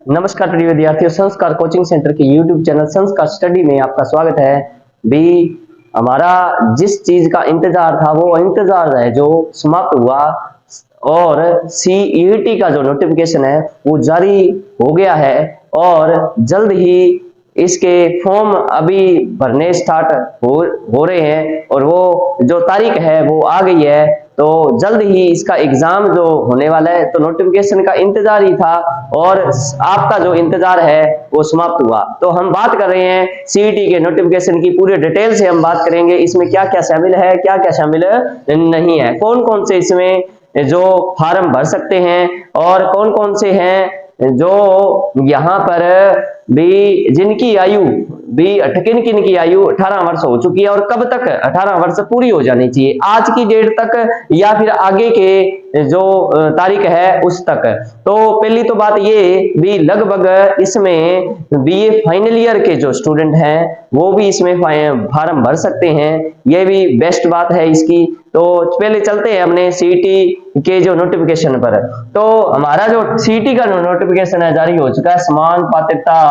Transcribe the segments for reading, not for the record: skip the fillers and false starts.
नमस्कार प्रिय विद्यार्थियों, संस्कार कोचिंग सेंटर के YouTube चैनल संस्कार स्टडी में आपका स्वागत है। भी हमारा जिस चीज का इंतजार था वो इंतजार है जो समाप्त हुआ और CET का जो नोटिफिकेशन है वो जारी हो गया है और जल्द ही इसके फॉर्म अभी भरने स्टार्ट हो रहे हैं और वो जो तारीख है वो आ गई है। तो जल्द ही इसका एग्जाम जो होने वाला है, तो नोटिफिकेशन का इंतजार ही था और आपका जो इंतजार है वो समाप्त हुआ। तो हम बात कर रहे हैं सीईटी के नोटिफिकेशन की, पूरी डिटेल से हम बात करेंगे। इसमें क्या क्या शामिल है, क्या क्या शामिल नहीं है, कौन कौन से इसमें जो फार्म भर सकते हैं और कौन कौन से हैं जो यहाँ पर भी जिनकी आयु भी किन किन की आयु 18 वर्ष हो चुकी है और कब तक 18 वर्ष पूरी हो जानी चाहिए, आज की डेट तक या फिर आगे के जो तारीख है उस तक। तो पहली तो बात ये भी लगभग इसमें बीए फाइनल ईयर के जो स्टूडेंट हैं वो भी इसमें फार्म भर सकते हैं, ये भी बेस्ट बात है इसकी। तो पहले चलते हैं अपने सीईटी के जो नोटिफिकेशन पर। तो हमारा जो सीईटी का नोटिफिकेशन है जारी हो चुका है। समान पात्रता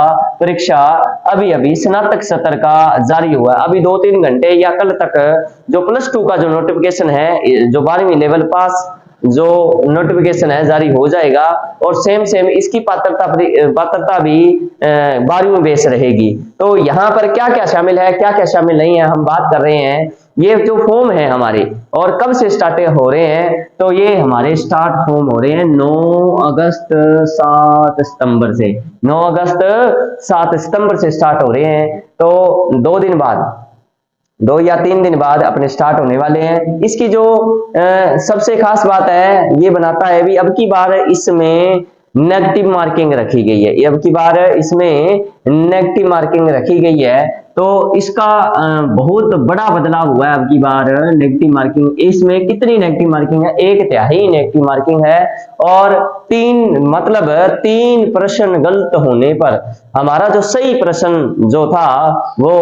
परीक्षा अभी अभी स्नातक स्तर का जारी हुआ है, अभी 2-3 घंटे या कल तक जो +2 का जो नोटिफिकेशन है, जो 12वीं लेवल पास जो नोटिफिकेशन है जारी हो जाएगा और सेम इसकी पात्रता भी 12वीं बेस रहेगी। तो यहाँ पर क्या क्या शामिल है, क्या क्या शामिल नहीं है, हम बात कर रहे हैं। ये जो फॉर्म है हमारे और कब से स्टार्ट हो रहे हैं, तो ये हमारे स्टार्ट फॉर्म हो रहे हैं 9 अगस्त 7 सितंबर से। 9 अगस्त 7 सितंबर से स्टार्ट हो रहे हैं। तो 2 दिन बाद, 2 या 3 दिन बाद अपने स्टार्ट होने वाले हैं। इसकी जो सबसे खास बात है ये बनाता है भी अब की बार इसमें नेगेटिव मार्किंग रखी गई है, अब की बार इसमें नेगेटिव मार्किंग रखी गई है। तो इसका बहुत बड़ा बदलाव हुआ है अब की बार नेगेटिव मार्किंग। इसमें कितनी नेगेटिव मार्किंग है, 1/3 नेगेटिव मार्किंग है और 3 प्रश्न गलत होने पर हमारा जो सही प्रश्न जो था वो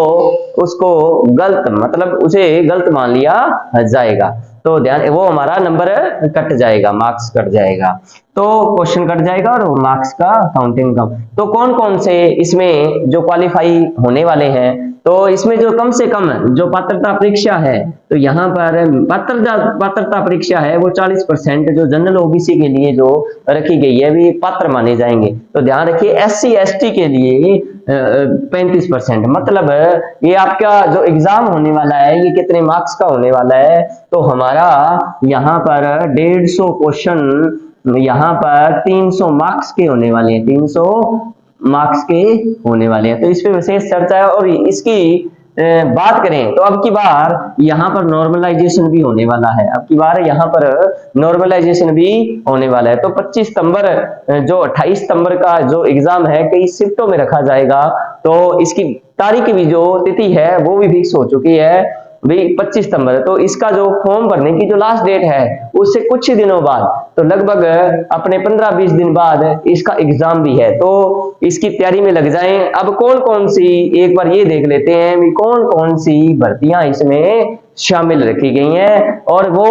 उसको गलत उसे गलत मान लिया जाएगा। तो ध्यान, वो हमारा नंबर कट जाएगा, मार्क्स कट जाएगा, तो क्वेश्चन कट जाएगा और मार्क्स का काउंटिंग कम। तो कौन कौन से इसमें जो क्वालिफाई होने वाले हैं, तो इसमें जो कम से कम जो पात्रता परीक्षा है, तो यहाँ पर पात्रता परीक्षा है वो 40% जो जनरल ओबीसी के लिए जो रखी गई है भी पात्र माने जाएंगे। तो ध्यान रखिए SC ST के लिए 35%, मतलब ये आपका जो एग्जाम होने वाला है ये कितने मार्क्स का होने वाला है, तो हमारा यहाँ पर 150 क्वेश्चन यहाँ पर 300 मार्क्स के होने वाले हैं, 300 मार्क्स के होने वाले हैं। तो इस पे विशेष चर्चा है और इसकी बात करें तो अब की बार यहाँ पर नॉर्मलाइजेशन भी होने वाला है, अब की बार यहाँ पर नॉर्मलाइजेशन भी होने वाला है। तो 25 सितंबर जो 28 सितंबर का जो एग्जाम है कई शिफ्टों में रखा जाएगा, तो इसकी तारीख भी जो तिथि है वो भी फिक्स हो चुकी है भी 25 सितंबर। तो इसका जो फॉर्म भरने की जो लास्ट डेट है उससे कुछ ही दिनों बाद, तो लगभग अपने 15-20 दिन बाद इसका एग्जाम भी है, तो इसकी तैयारी में लग जाएं। अब कौन कौन सी, एक बार ये देख लेते हैं भी कौन कौन सी भर्तियां इसमें शामिल रखी गई हैं और वो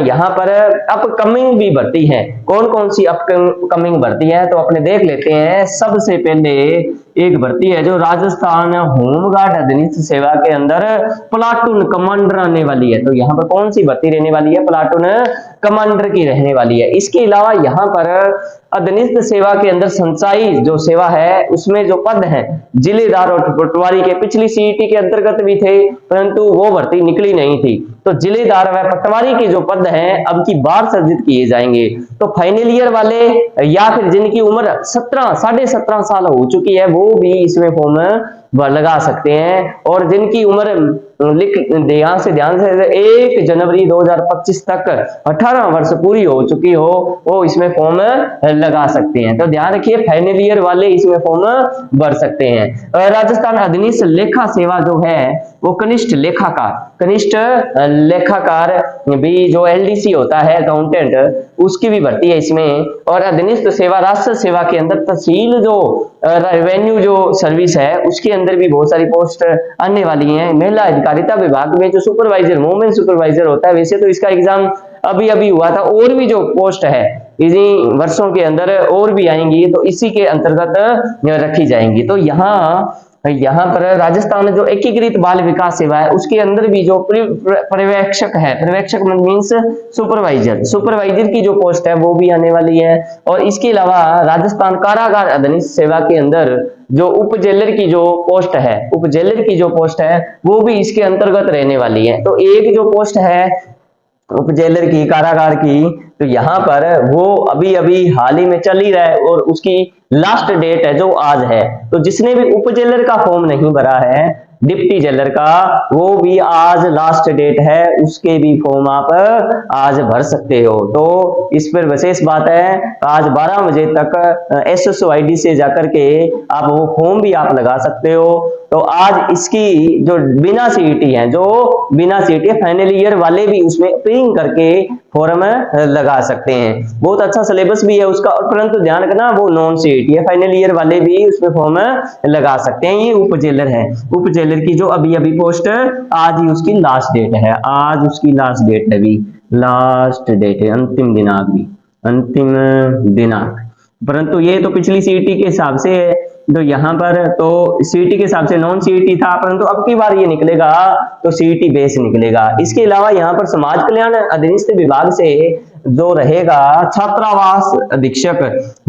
यहाँ पर अपकमिंग भी भर्ती है। कौन कौन सी अपकमिंग भर्ती है तो अपने देख लेते हैं। सबसे पहले एक भर्ती है जो राजस्थान होमगार्ड अधिनियम सेवा के अंदर प्लाटून कमांडर आने वाली है। तो यहाँ पर कौन सी भर्ती रहने वाली है, प्लाटून कमांडर की रहने वाली है। इसके अलावा यहाँ पर अधिनियम सेवा के अंदर संचाई जो सेवा है उसमें जो पद है जिलेदार और पटवारी के, पिछली सीईटी के अंतर्गत भी थे परंतु वो भर्ती निकली नहीं थी। तो जिलेदार व पटवारी के जो पद हैं अब की बार सृजित किए जाएंगे। तो फाइनल ईयर वाले या फिर जिनकी उम्र 17.5 साल हो चुकी है वो भी इसमें फॉर्म लगा सकते हैं और जिनकी उम्र ध्यान से 1 जनवरी 2025 तक 18 वर्ष पूरी हो चुकी हो वो इसमें फॉर्म लगा सकते हैं। तो ध्यान रखिए फाइनल ईयर वाले इसमें फॉर्म भर सकते हैं। राजस्थान अधिनियम लेखा सेवा जो है वो कनिष्ठ लेखाकार भी जो LDC होता है अकाउंटेंट, उसकी भी भर्ती है इसमें। और अधिनियम सेवा राष्ट्र सेवा के अंदर तहसील जो रेवेन्यू जो सर्विस है उसके अंदर भी बहुत सारी पोस्ट आने वाली हैं। महिला अधिकारिता विभाग में जो सुपरवाइजर, वुमेन सुपरवाइजर होता है, वैसे तो इसका एग्जाम अभी हुआ था, और भी जो पोस्ट है इन्हीं वर्षों के अंदर और भी आएंगी, तो इसी के अंतर्गत रखी जाएंगी। तो यहाँ पर राजस्थान में जो एकीकृत बाल विकास सेवा है उसके अंदर भी जो पर्यवेक्षक है, पर्यवेक्षक मीन्स सुपरवाइजर की जो पोस्ट है वो भी आने वाली है। और इसके अलावा राजस्थान कारागार अधीनस्थ सेवा के अंदर जो उप जेलर की जो पोस्ट है, उप जेलर की जो पोस्ट है वो भी इसके अंतर्गत रहने वाली है। तो एक जो पोस्ट है उप जेलर की, कारागार की, तो यहाँ पर वो अभी अभी हाल ही में चल ही रहा है और उसकी लास्ट डेट है जो आज है। तो जिसने भी उप जेलर का फॉर्म नहीं भरा है, डिप्टी जेलर का, वो भी आज लास्ट डेट है, उसके भी फॉर्म आप आज भर सकते हो। तो इस पर विशेष बात है, आज 12 बजे तक SSOID से जाकर के आप वो फॉर्म भी आप लगा सकते हो। तो आज इसकी जो बिना CET है, जो बिना CET फाइनल ईयर वाले भी उसमें अप्लाइंग करके फॉर्म लगा सकते हैं। बहुत अच्छा सिलेबस भी है उसका, और परंतु ध्यान रखना वो नॉन CET है, फाइनल ईयर वाले भी उसमें फॉर्म लगा सकते हैं। ये उप जेलर है, उप जेलर की जो अभी अभी पोस्ट आज ही उसकी लास्ट डेट है, आज उसकी लास्ट डेट है, अभी लास्ट डेट है, अंतिम दिनांक भी, अंतिम दिनांक। परंतु ये तो पिछली CET के हिसाब से है, तो यहाँ पर तो CET के हिसाब से नॉन CET था, परंतु अब की बार ये निकलेगा तो CET बेस निकलेगा। इसके अलावा यहाँ पर समाज कल्याण अधीनस्थ विभाग से जो रहेगा छात्रावास अधीक्षक,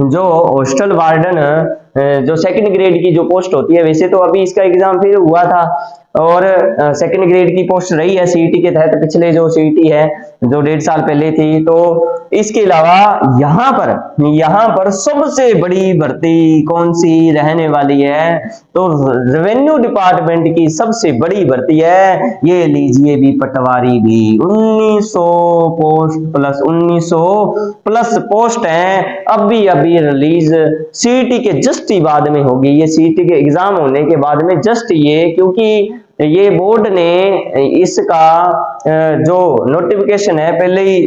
जो हॉस्टल वार्डन, जो सेकंड ग्रेड की जो पोस्ट होती है, वैसे तो अभी इसका एग्जाम फिर हुआ था और सेकंड ग्रेड की पोस्ट रही है CET के तहत, पिछले जो CET है जो 1.5 साल पहले थी। तो इसके अलावा यहाँ पर सबसे बड़ी भर्ती कौन सी रहने वाली है, तो रेवेन्यू डिपार्टमेंट की सबसे बड़ी भर्ती है, ये लीजिए भी पटवारी भी, 1900 पोस्ट प्लस 1900 प्लस पोस्ट है, अभी रिलीज CET के जस्ट ही बाद में होगी, ये CET के एग्जाम होने के बाद में जस्ट ये, क्योंकि ये बोर्ड ने इसका जो नोटिफिकेशन है पहले ही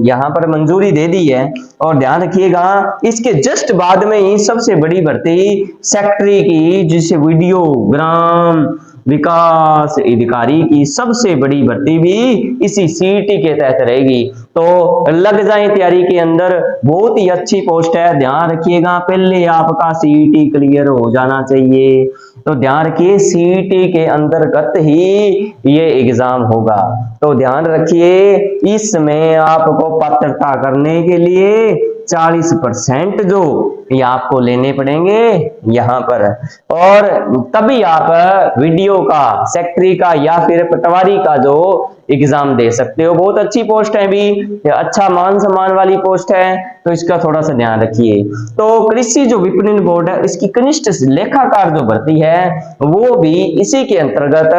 यहाँ पर मंजूरी दे दी है। और ध्यान रखिएगा इसके जस्ट बाद में ही सबसे बड़ी भर्ती सेक्रेटरी की, जिसे वीडियो ग्राम विकास अधिकारी की सबसे बड़ी भर्ती भी इसी CET के तहत रहेगी। तो लग जाए तैयारी के अंदर, बहुत ही अच्छी पोस्ट है। ध्यान रखिएगा पहले आपका CET क्लियर हो जाना चाहिए, तो ध्यान रखिए CET के अंतर्गत ही ये एग्जाम होगा। तो ध्यान रखिए इसमें आपको पात्रता करने के लिए 40% जो ये आपको लेने पड़ेंगे यहाँ पर, और तभी आप वीडियो का, सेक्रेटरी का या फिर पटवारी का जो एग्जाम दे सकते हो। बहुत अच्छी पोस्ट है, भी अच्छा मान सम्मान वाली पोस्ट है, तो इसका थोड़ा सा ध्यान रखिए। तो कृषि जो विपणन बोर्ड है इसकी कनिष्ठ लेखाकार जो भर्ती है वो भी इसी के अंतर्गत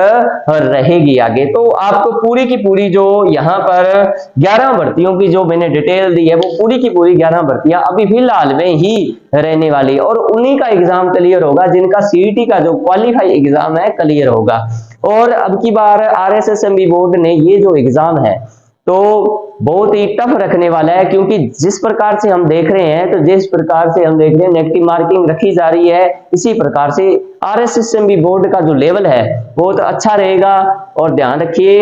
रहेगी आगे। तो आपको पूरी की पूरी जो यहाँ पर 11 भर्तियों की जो मैंने डिटेल दी है, वो पूरी की पूरी 11 भर्तियां अभी फिलहाल में ही रहने वाली, और उन्हीं का एग्जाम क्लियर होगा जिनका CET का जो क्वालिफाई एग्जाम है क्लियर होगा। और अब की बार RSSMB बोर्ड ने ये जो एग्जाम है तो बहुत ही टफ रखने वाला है, क्योंकि जिस प्रकार से हम देख रहे हैं, तो जिस प्रकार से हम देख रहे हैं नेगेटिव मार्किंग रखी जा रही है, इसी प्रकार से RSSMB बोर्ड का जो लेवल है बहुत अच्छा रहेगा। और ध्यान रखिए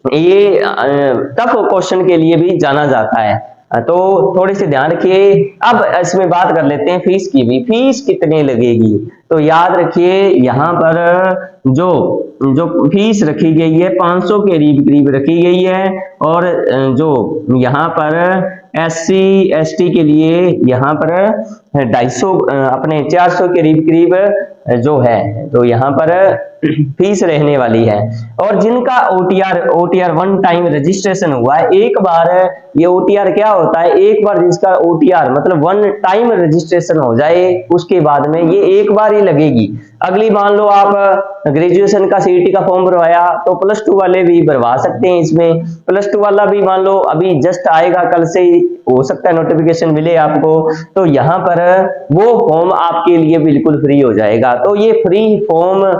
ये टफ क्वेश्चन के लिए भी जाना जाता है, तो थोड़ी सी ध्यान रखिए। अब इसमें बात कर लेते हैं फीस की भी, फीस कितनी लगेगी। तो याद रखिए यहाँ पर जो फीस रखी गई है 500 के करीब रखी गई है, और जो यहाँ पर SC ST के लिए यहाँ पर 250 अपने 400 के करीब जो है, तो यहाँ पर फीस रहने वाली है। और जिनका OTR 1 टाइम रजिस्ट्रेशन हुआ है, एक बार ये OTR क्या होता है, एक बार जिसका OTR मतलब 1 टाइम रजिस्ट्रेशन हो जाए उसके बाद में ये एक बार ही लगेगी। अगली मान लो आप ग्रेजुएशन का CET का फॉर्म भरवाया, तो +2 वाले भी भरवा सकते हैं इसमें। +2 वाला भी मान लो अभी जस्ट आएगा, कल से ही हो सकता है नोटिफिकेशन मिले आपको, तो यहाँ पर वो फॉर्म आपके लिए बिल्कुल फ्री हो जाएगा। तो ये फ्री फॉर्म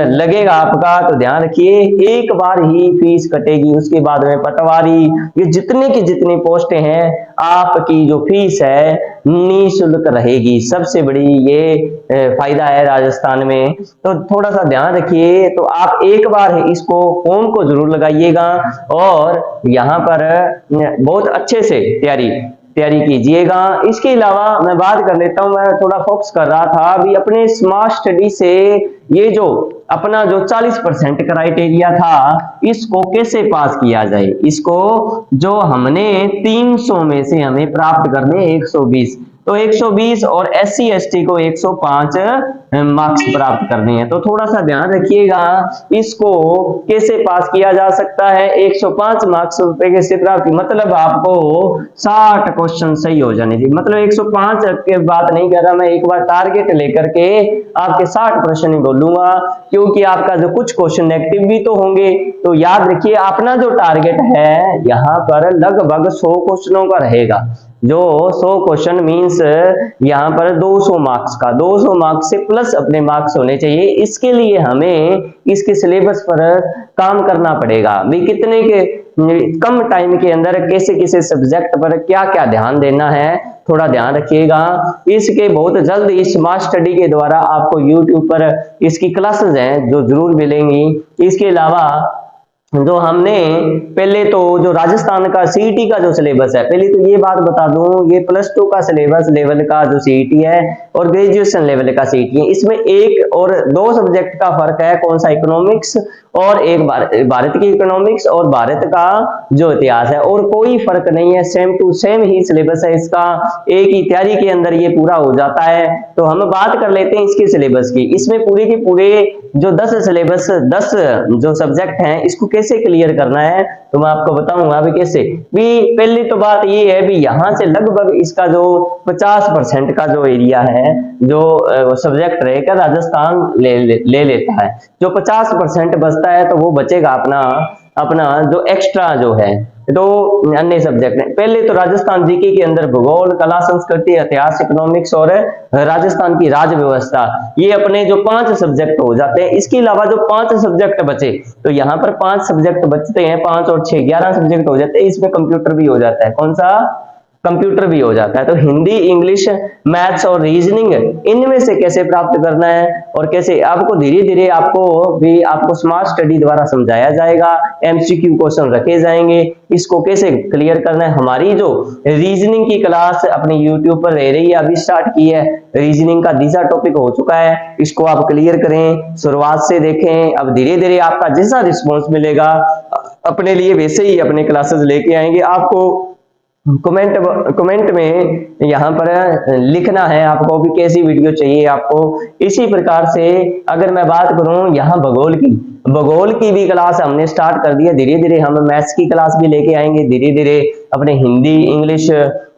लगेगा आपका, तो ध्यान रखिए एक बार ही फीस कटेगी, उसके बाद में पटवारी, ये जितने की जितनी पोस्टें हैं आपकी जो फीस है निःशुल्क रहेगी। सबसे बड़ी ये फायदा है राजस्थान में, तो थोड़ा सा ध्यान रखिए। तो आप एक बार इसको फॉर्म को जरूर लगाइएगा, और यहाँ पर बहुत अच्छे से तैयारी तैयारी कीजिएगा। इसके अलावा मैं बात कर लेता हूं, मैं थोड़ा फोकस कर रहा था अभी अपने स्मार्ट स्टडी से, ये जो अपना जो 40% क्राइटेरिया था इसको कैसे पास किया जाए। इसको जो हमने 300 में से हमें प्राप्त करने 120, तो 120 और SC ST को 105 मार्क्स प्राप्त करने हैं। तो थोड़ा सा ध्यान रखिएगा, इसको कैसे पास किया जा सकता है। 105 मार्क्स कैसे प्राप्त, मतलब आपको 60 क्वेश्चन सही हो जाने चाहिए। मतलब 105 के बात नहीं कर रहा मैं, एक बार टारगेट लेकर के आपके 60 प्रश्न ही बोलूंगा, क्योंकि आपका जो कुछ क्वेश्चन नेगेटिव भी तो होंगे। तो याद रखिए अपना जो टारगेट है यहाँ पर लगभग 100 क्वेश्चनों का रहेगा। जो 100 क्वेश्चन मींस यहाँ पर 200 मार्क्स का, 200 मार्क्स से प्लस अपने मार्क्स होने चाहिए। इसके लिए हमें इसके सिलेबस पर काम करना पड़ेगा भी, कितने के कम टाइम के अंदर कैसे कैसे सब्जेक्ट पर क्या क्या ध्यान देना है, थोड़ा ध्यान रखिएगा। इसके बहुत जल्द इस स्मार्ट स्टडी के द्वारा आपको YouTube पर इसकी क्लासेस हैं जो जरूर मिलेंगी। इसके अलावा जो हमने पहले तो जो राजस्थान का CET का जो सिलेबस है, पहले तो ये बात बता दूं, ये +2 का सिलेबस लेवल का जो CET है और ग्रेजुएशन लेवल का CET है। इसमें एक और 2 सब्जेक्ट का फर्क है, कौन सा, इकोनॉमिक्स और एक भारत की इकोनॉमिक्स और भारत का जो इतिहास है, और कोई फर्क नहीं है, सेम टू सेम ही सिलेबस है इसका, एक ही तैयारी के अंदर ये पूरा हो जाता है। तो हम बात कर लेते हैं इसके सिलेबस की। इसमें पूरे के पूरे जो 10 सिलेबस 10 जो सब्जेक्ट हैं इसको कैसे क्लियर करना है तो मैं आपको बताऊंगा अभी कैसे भी। पहली तो बात ये है भी, यहाँ से लगभग इसका जो 50% का जो एरिया है जो सब्जेक्ट रहेगा राजस्थान ले लेता है। जो 50% बचता है तो वो बचेगा अपना जो एक्स्ट्रा जो है तो अन्य सब्जेक्ट है। पहले तो राजस्थान जीके के अंदर भूगोल, कला, संस्कृति, इतिहास, इकोनॉमिक्स और राजस्थान की राज्य व्यवस्था, ये अपने जो 5 सब्जेक्ट हो जाते हैं। इसके अलावा जो 5 सब्जेक्ट बचे, तो यहाँ पर 5 सब्जेक्ट बचते हैं, 5 और 6 11 सब्जेक्ट हो जाते हैं। इसमें कंप्यूटर भी हो जाता है, कौन सा, कंप्यूटर भी हो जाता है। तो हिंदी, इंग्लिश, मैथ्स और रीजनिंग, इनमें से कैसे प्राप्त करना है और कैसे आपको धीरे धीरे आपको स्मार्ट स्टडी द्वारा समझाया जाएगा। MCQ क्वेश्चन रखे जाएंगे, इसको कैसे क्लियर करना है। हमारी जो रीजनिंग की क्लास अपने YouTube पर रह रही है, अभी स्टार्ट की है, रीजनिंग का तीसरा टॉपिक हो चुका है, इसको आप क्लियर करें, शुरुआत से देखें। अब धीरे धीरे आपका जैसा रिस्पॉन्स मिलेगा अपने लिए वैसे ही अपने क्लासेस लेके आएंगे। आपको कमेंट में यहाँ पर लिखना है आपको भी कैसी वीडियो चाहिए आपको। इसी प्रकार से अगर मैं बात करूं यहाँ भूगोल की भी क्लास हमने स्टार्ट कर दी है। धीरे धीरे हम मैथ्स की क्लास भी लेके आएंगे, धीरे धीरे अपने हिंदी, इंग्लिश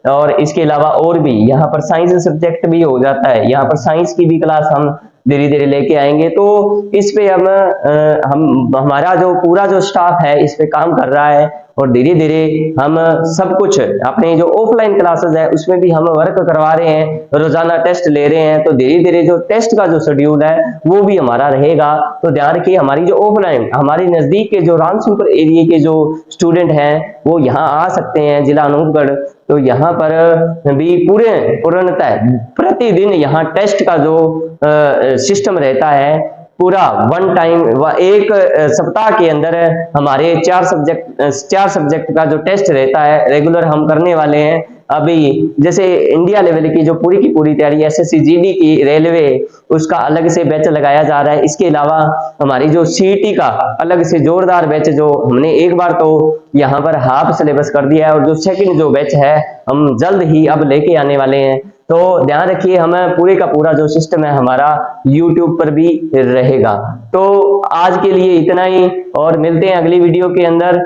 और इसके अलावा और भी यहाँ पर साइंस सब्जेक्ट भी हो जाता है, यहाँ पर साइंस की भी क्लास हम धीरे धीरे लेके आएंगे। तो इस पे हम हमारा जो पूरा जो स्टाफ है इस पे काम कर रहा है और धीरे धीरे हम सब कुछ अपने जो ऑफलाइन क्लासेस है उसमें भी हम वर्क करवा रहे हैं, रोजाना टेस्ट ले रहे हैं। तो धीरे धीरे जो टेस्ट का जो शेड्यूल है वो भी हमारा रहेगा। तो ध्यान रखिए हमारी जो ऑफलाइन हमारे नजदीक के जो रामसिंहपुर एरिया के जो स्टूडेंट हैं वो यहाँ आ सकते हैं, जिला अनूपगढ़। तो यहाँ पर भी पूर्णतः प्रतिदिन यहाँ टेस्ट का जो सिस्टम रहता है पूरा 1 टाइम एक सप्ताह के अंदर हमारे 4 सब्जेक्ट का जो टेस्ट रहता है रेगुलर हम करने वाले हैं। अभी जैसे इंडिया लेवल की जो पूरी की पूरी तैयारी SSC GD की, रेलवे, उसका अलग से बैच लगाया जा रहा है। इसके अलावा हमारी जो CET का अलग से जोरदार बैच जो हमने एक बार तो यहाँ पर हाफ सिलेबस कर दिया है और जो सेकंड जो बैच है हम जल्द ही अब लेके आने वाले हैं। तो ध्यान रखिए हमें पूरे का पूरा जो सिस्टम है हमारा YouTube पर भी रहेगा। तो आज के लिए इतना ही और मिलते हैं अगली वीडियो के अंदर।